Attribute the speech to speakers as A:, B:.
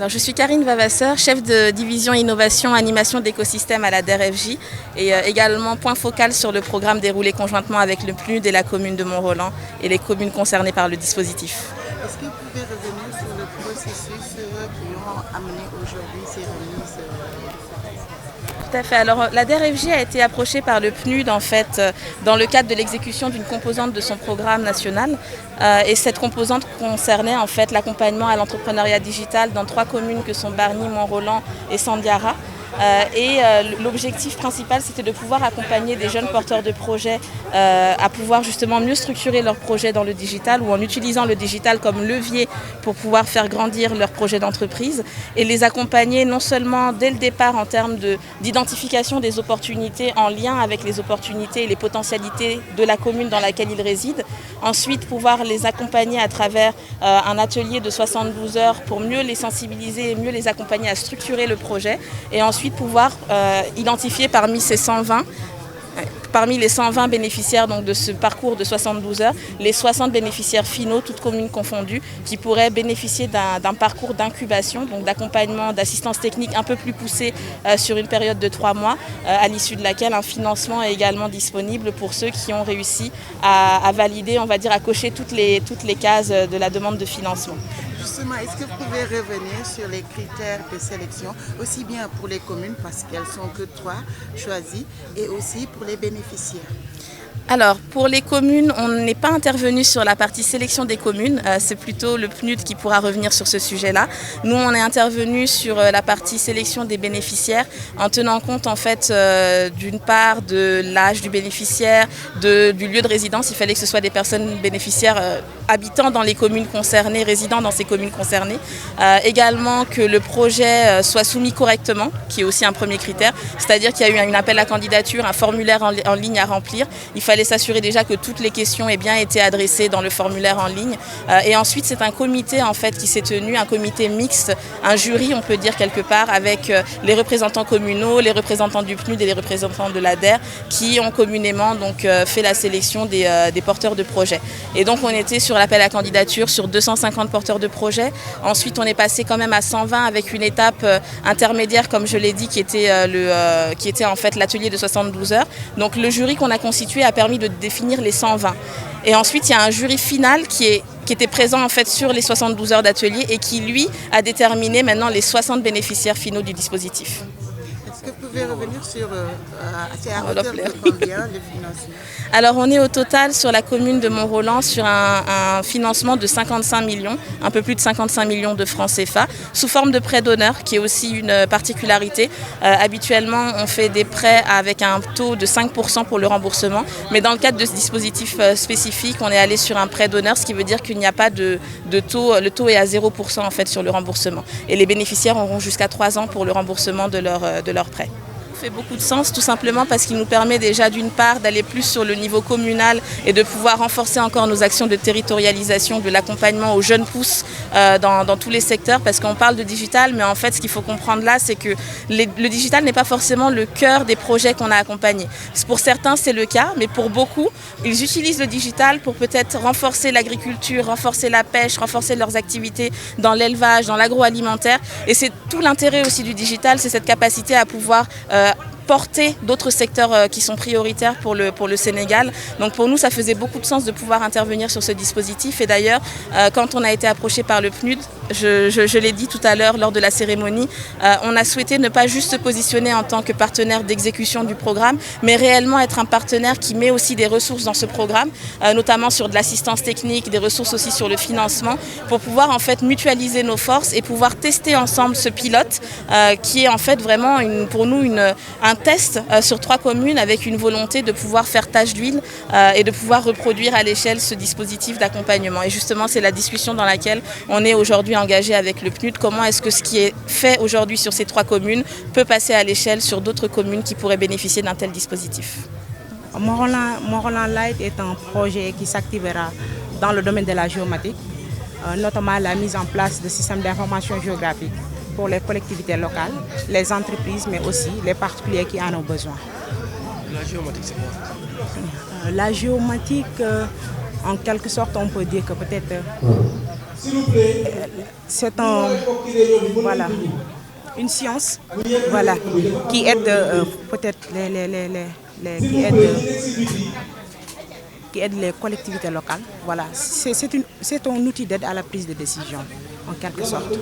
A: Alors, je suis Karine Vavasseur, chef de division innovation animation d'écosystème à la DER/FJ et également point focal sur le programme déroulé conjointement avec le PNUD et la commune de Mont-Roland et les communes concernées par le dispositif.
B: Est-ce que vous pouvez revenir sur le processus qui ont amené aujourd'hui ces remises?
A: Tout à fait. Alors, la DER/FJ a été approchée par le PNUD en fait dans le cadre de l'exécution d'une composante de son programme national. Et cette composante concernait en fait l'accompagnement à l'entrepreneuriat digital dans 3 communes que sont Bargny, Mont-Roland et Sandiara. L'objectif principal, c'était de pouvoir accompagner des jeunes porteurs de projets à pouvoir justement mieux structurer leurs projets dans le digital ou en utilisant le digital comme levier pour pouvoir faire grandir leurs projets d'entreprise et les accompagner non seulement dès le départ en termes d'identification des opportunités en lien avec les opportunités et les potentialités de la commune dans laquelle ils résident, ensuite pouvoir les accompagner à travers un atelier de 72 heures pour mieux les sensibiliser et mieux les accompagner à structurer le projet et ensuite pouvoir identifier parmi les 120 bénéficiaires donc, de ce parcours de 72 heures, les 60 bénéficiaires finaux, toutes communes confondues, qui pourraient bénéficier d'un parcours d'incubation, donc d'accompagnement, d'assistance technique un peu plus poussée sur une période de 3 mois, à l'issue de laquelle un financement est également disponible pour ceux qui ont réussi à valider, on va dire, à cocher toutes les cases de la demande de financement.
B: Justement, est-ce que vous pouvez revenir sur les critères de sélection, aussi bien pour les communes, parce qu'elles sont que 3 choisies, et aussi pour les bénéficiaires?
A: Alors, pour les communes, on n'est pas intervenu sur la partie sélection des communes. C'est plutôt le PNUD qui pourra revenir sur ce sujet-là. Nous, on est intervenu sur la partie sélection des bénéficiaires en tenant compte, en fait, d'une part de l'âge du bénéficiaire, du lieu de résidence. Il fallait que ce soit des personnes bénéficiaires habitant dans les communes concernées, résidant dans ces communes concernées. Également que le projet soit soumis correctement, qui est aussi un premier critère. C'est-à-dire qu'il y a eu un appel à candidature, un formulaire en ligne à remplir. Il fallait s'assurer déjà que toutes les questions aient bien été adressées dans le formulaire en ligne. Et ensuite, c'est un comité en fait qui s'est tenu, un comité mixte, un jury, on peut dire quelque part, avec les représentants communaux, les représentants du PNUD et les représentants de la DER, qui ont communément donc fait la sélection des porteurs de projets. Et donc, on était sur l'appel à candidature sur 250 porteurs de projets. Ensuite, on est passé quand même à 120 avec une étape intermédiaire, comme je l'ai dit, qui était en fait l'atelier de 72 heures. Donc, le jury qu'on a constitué a permis de définir les 120. Et ensuite, il y a un jury final qui était présent en fait sur les 72 heures d'atelier et qui, lui, a déterminé maintenant les 60 bénéficiaires finaux du dispositif.
B: Est-ce que vous pouvez revenir sur c'est à hauteur de combien le financement?
A: Alors, on est au total sur la commune de Mont-Roland sur un financement de 55 millions, un peu plus de 55 millions de francs CFA, sous forme de prêt d'honneur, qui est aussi une particularité. Habituellement, on fait des prêts avec un taux de 5% pour le remboursement, mais dans le cadre de ce dispositif spécifique, on est allé sur un prêt d'honneur, ce qui veut dire qu'il n'y a pas de taux, le taux est à 0% en fait sur le remboursement. Et les bénéficiaires auront jusqu'à 3 ans pour le remboursement de leur prêt. Fait beaucoup de sens tout simplement parce qu'il nous permet déjà d'une part d'aller plus sur le niveau communal et de pouvoir renforcer encore nos actions de territorialisation, de l'accompagnement aux jeunes pousses dans tous les secteurs parce qu'on parle de digital mais en fait ce qu'il faut comprendre là c'est que le digital n'est pas forcément le cœur des projets qu'on a accompagnés. Pour certains c'est le cas mais pour beaucoup ils utilisent le digital pour peut-être renforcer l'agriculture, renforcer la pêche, renforcer leurs activités dans l'élevage, dans l'agroalimentaire et c'est tout l'intérêt aussi du digital, c'est cette capacité à pouvoir porter d'autres secteurs qui sont prioritaires pour le Sénégal. Donc pour nous, ça faisait beaucoup de sens de pouvoir intervenir sur ce dispositif. Et d'ailleurs, quand on a été approché par le PNUD, je l'ai dit tout à l'heure lors de la cérémonie, on a souhaité ne pas juste se positionner en tant que partenaire d'exécution du programme, mais réellement être un partenaire qui met aussi des ressources dans ce programme, notamment sur de l'assistance technique, des ressources aussi sur le financement, pour pouvoir en fait mutualiser nos forces et pouvoir tester ensemble ce pilote qui est en fait vraiment pour nous un test sur 3 communes avec une volonté de pouvoir faire tache d'huile et de pouvoir reproduire à l'échelle ce dispositif d'accompagnement. Et justement, c'est la discussion dans laquelle on est aujourd'hui engagé avec le PNUD. Comment est-ce que ce qui est fait aujourd'hui sur ces 3 communes peut passer à l'échelle sur d'autres communes qui pourraient bénéficier d'un tel dispositif?
C: Mont-Roland Light est un projet qui s'activera dans le domaine de la géomatique, notamment la mise en place de systèmes d'information géographique pour les collectivités locales, les entreprises, mais aussi les particuliers qui en ont besoin.
D: La géomatique, c'est quoi?
C: La géomatique, en quelque sorte, on peut dire que peut-être C'est voilà, une science, voilà, qui aide peut-être qui aide les collectivités locales. Voilà, c'est un outil d'aide à la prise de décision, en quelque sorte.